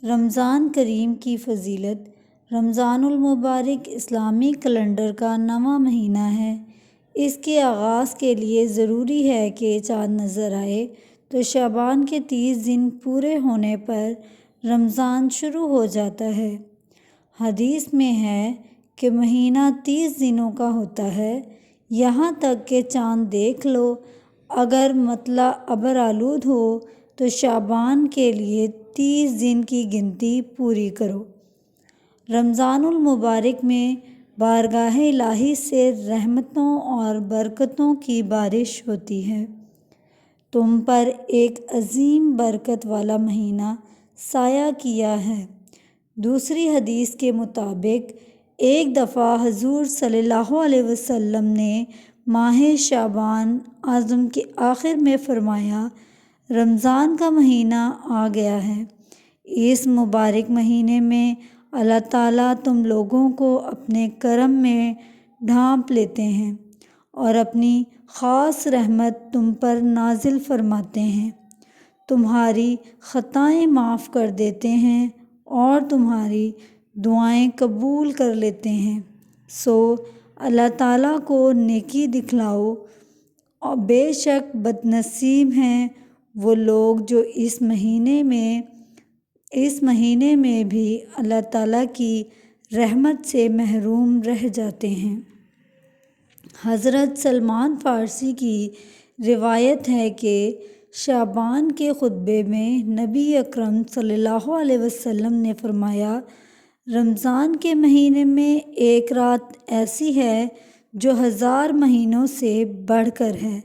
رمضان کریم کی فضیلت۔ رمضان المبارک اسلامی کیلنڈر کا نواں مہینہ ہے۔ اس کے آغاز کے لیے ضروری ہے کہ چاند نظر آئے تو شعبان کے 30 دن پورے ہونے پر رمضان شروع ہو جاتا ہے۔ حدیث میں ہے کہ مہینہ 30 دنوں کا ہوتا ہے، یہاں تک کہ چاند دیکھ لو۔ اگر مطلع ابر آلود ہو تو شعبان کے لیے 30 دن کی گنتی پوری کرو۔ رمضان المبارک میں بارگاہ الہی سے رحمتوں اور برکتوں کی بارش ہوتی ہے۔ تم پر ایک عظیم برکت والا مہینہ سایہ کیا ہے۔ دوسری حدیث کے مطابق ایک دفعہ حضور صلی اللہ علیہ وسلم نے ماہ شعبان اعظم کے آخر میں فرمایا، رمضان کا مہینہ آ گیا ہے۔ اس مبارک مہینے میں اللہ تعالیٰ تم لوگوں کو اپنے کرم میں ڈھانپ لیتے ہیں اور اپنی خاص رحمت تم پر نازل فرماتے ہیں، تمہاری خطائیں معاف کر دیتے ہیں اور تمہاری دعائیں قبول کر لیتے ہیں۔ سو اللہ تعالیٰ کو نیکی دکھلاؤ، اور بے شک بد نصیب ہیں وہ لوگ جو اس مہینے میں بھی اللہ تعالیٰ کی رحمت سے محروم رہ جاتے ہیں۔ حضرت سلمان فارسی کی روایت ہے کہ شعبان کے خطبے میں نبی اکرم صلی اللہ علیہ وسلم نے فرمایا، رمضان کے مہینے میں ایک رات ایسی ہے جو 1000 مہینوں سے بڑھ کر ہے۔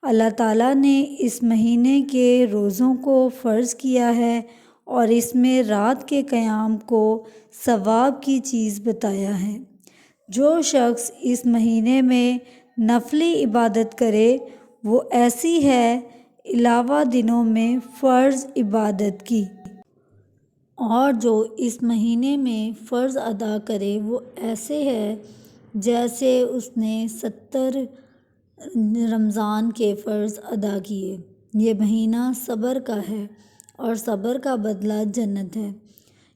اللہ تعالیٰ نے اس مہینے کے روزوں کو فرض کیا ہے اور اس میں رات کے قیام کو ثواب کی چیز بتایا ہے۔ جو شخص اس مہینے میں نفلی عبادت کرے وہ ایسی ہے علاوہ دنوں میں فرض عبادت کی، اور جو اس مہینے میں فرض ادا کرے وہ ایسے ہے جیسے اس نے 70 رمضان کے فرض ادا کیے۔ یہ مہینہ صبر کا ہے اور صبر کا بدلہ جنت ہے۔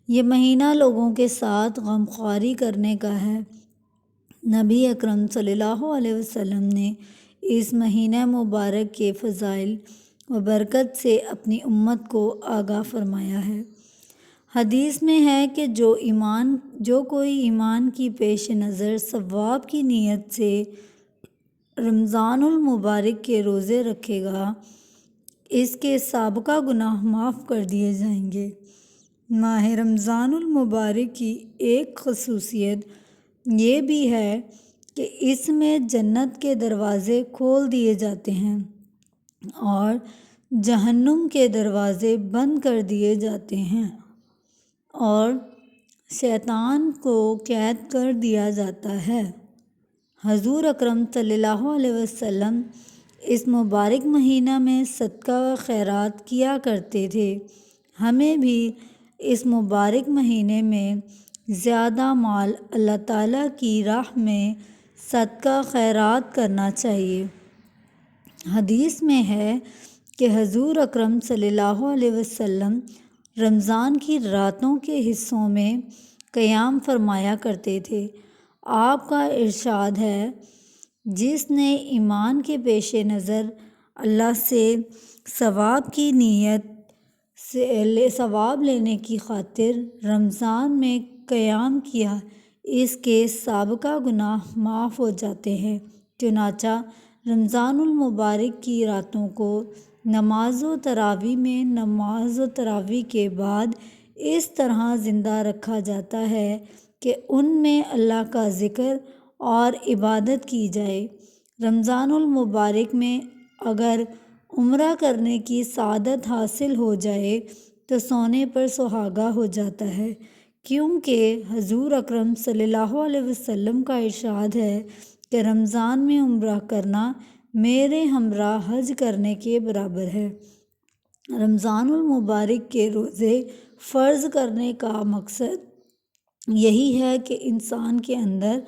یہ مہینہ لوگوں کے ساتھ غمخواری کرنے کا ہے۔ نبی اکرم صلی اللہ علیہ وسلم نے اس مہینہ مبارک کے فضائل و برکت سے اپنی امت کو آگاہ فرمایا ہے۔ حدیث میں ہے کہ جو کوئی ایمان کی پیش نظر ثواب کی نیت سے رمضان المبارک کے روزے رکھے گا، اس کے سابقہ گناہ معاف کر دیے جائیں گے۔ ماہ رمضان المبارک کی ایک خصوصیت یہ بھی ہے کہ اس میں جنت کے دروازے کھول دیے جاتے ہیں اور جہنم کے دروازے بند کر دیے جاتے ہیں اور شیطان کو قید کر دیا جاتا ہے۔ حضور اکرم صلی اللہ علیہ وسلم اس مبارک مہینہ میں صدقہ و خیرات کیا کرتے تھے۔ ہمیں بھی اس مبارک مہینے میں زیادہ مال اللہ تعالیٰ کی راہ میں صدقہ خیرات کرنا چاہیے۔ حدیث میں ہے کہ حضور اکرم صلی اللہ علیہ وسلم رمضان کی راتوں کے حصوں میں قیام فرمایا کرتے تھے۔ آپ کا ارشاد ہے، جس نے ایمان کے پیش نظر اللہ سے ثواب لینے کی خاطر رمضان میں قیام کیا، اس کے سابقہ گناہ معاف ہو جاتے ہیں۔ چنانچہ رمضان المبارک کی راتوں کو نماز و تراویح کے بعد اس طرح زندہ رکھا جاتا ہے کہ ان میں اللہ کا ذکر اور عبادت کی جائے۔ رمضان المبارک میں اگر عمرہ کرنے کی سعادت حاصل ہو جائے تو سونے پر سہاگا ہو جاتا ہے، کیونکہ حضور اکرم صلی اللہ علیہ وسلم کا ارشاد ہے کہ رمضان میں عمرہ کرنا میرے ہمراہ حج کرنے کے برابر ہے۔ رمضان المبارک کے روزے فرض کرنے کا مقصد یہی ہے کہ انسان کے اندر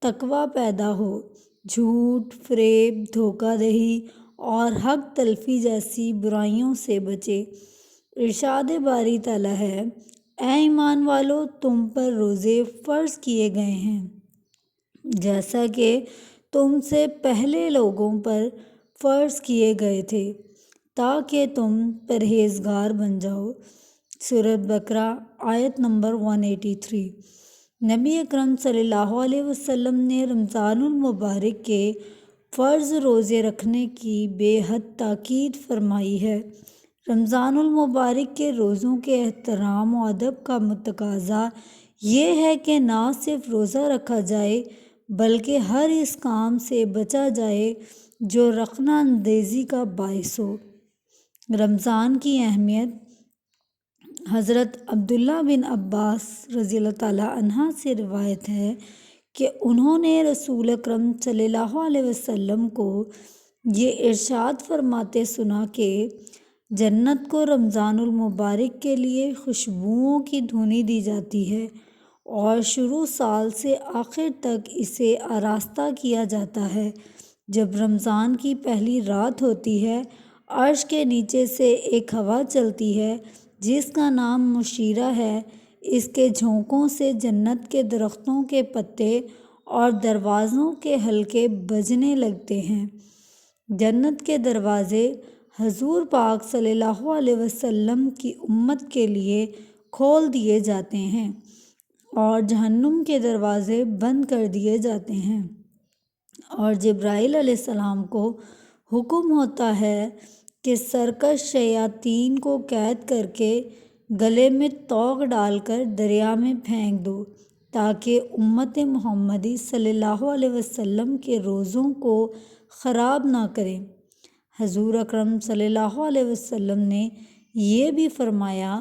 تقویٰ پیدا ہو، جھوٹ، فریب، دھوکہ دہی اور حق تلفی جیسی برائیوں سے بچے۔ ارشاد باری تعالیٰ ہے، اے ایمان والو، تم پر روزے فرض کیے گئے ہیں جیسا کہ تم سے پہلے لوگوں پر فرض کیے گئے تھے تاکہ تم پرہیزگار بن جاؤ۔ سورۃ بقرہ آیت نمبر 183۔ نبی اکرم صلی اللہ علیہ وسلم نے رمضان المبارک کے فرض روزے رکھنے کی بے حد تاکید فرمائی ہے۔ رمضان المبارک کے روزوں کے احترام و ادب کا تقاضا یہ ہے کہ نہ صرف روزہ رکھا جائے بلکہ ہر اس کام سے بچا جائے جو رخنہ اندیزی کا باعث ہو۔ رمضان کی اہمیت۔ حضرت عبداللہ بن عباس رضی اللہ تعالیٰ عنہ سے روایت ہے کہ انہوں نے رسول اکرم صلی اللہ علیہ وسلم کو یہ ارشاد فرماتے سنا کہ جنت کو رمضان المبارک کے لیے خوشبوؤں کی دھونی دی جاتی ہے اور شروع سال سے آخر تک اسے آراستہ کیا جاتا ہے۔ جب رمضان کی پہلی رات ہوتی ہے، عرش کے نیچے سے ایک ہوا چلتی ہے جس کا نام مشیرہ ہے۔ اس کے جھونکوں سے جنت کے درختوں کے پتے اور دروازوں کے حلقے بجنے لگتے ہیں۔ جنت کے دروازے حضور پاک صلی اللہ علیہ وسلم کی امت کے لیے کھول دیے جاتے ہیں اور جہنم کے دروازے بند کر دیے جاتے ہیں، اور جبرائیل علیہ السلام کو حکم ہوتا ہے کہ سرکش شیاطین کو قید کر کے گلے میں طوق ڈال کر دریا میں پھینک دو تاکہ امت محمدی صلی اللہ علیہ وسلم کے روزوں کو خراب نہ کریں۔ حضور اکرم صلی اللہ علیہ وسلم نے یہ بھی فرمایا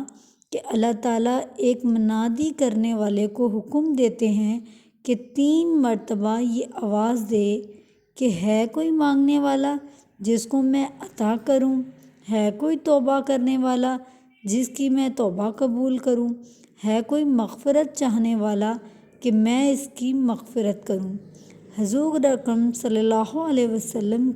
کہ اللہ تعالیٰ ایک منادی کرنے والے کو حکم دیتے ہیں کہ 3 مرتبہ یہ آواز دے کہ ہے کوئی مانگنے والا جس کو میں عطا کروں، ہے کوئی توبہ کرنے والا جس کی میں توبہ قبول کروں، ہے کوئی مغفرت چاہنے والا کہ میں اس کی مغفرت کروں۔ حضور اکرم صلی اللہ علیہ وسلم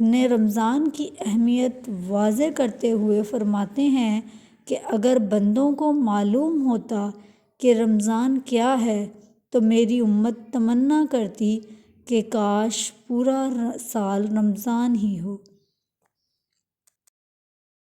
نے رمضان کی اہمیت واضح کرتے ہوئے فرماتے ہیں کہ اگر بندوں کو معلوم ہوتا کہ رمضان کیا ہے تو میری امت تمنا کرتی کہ کاش پورا سال رمضان ہی ہو۔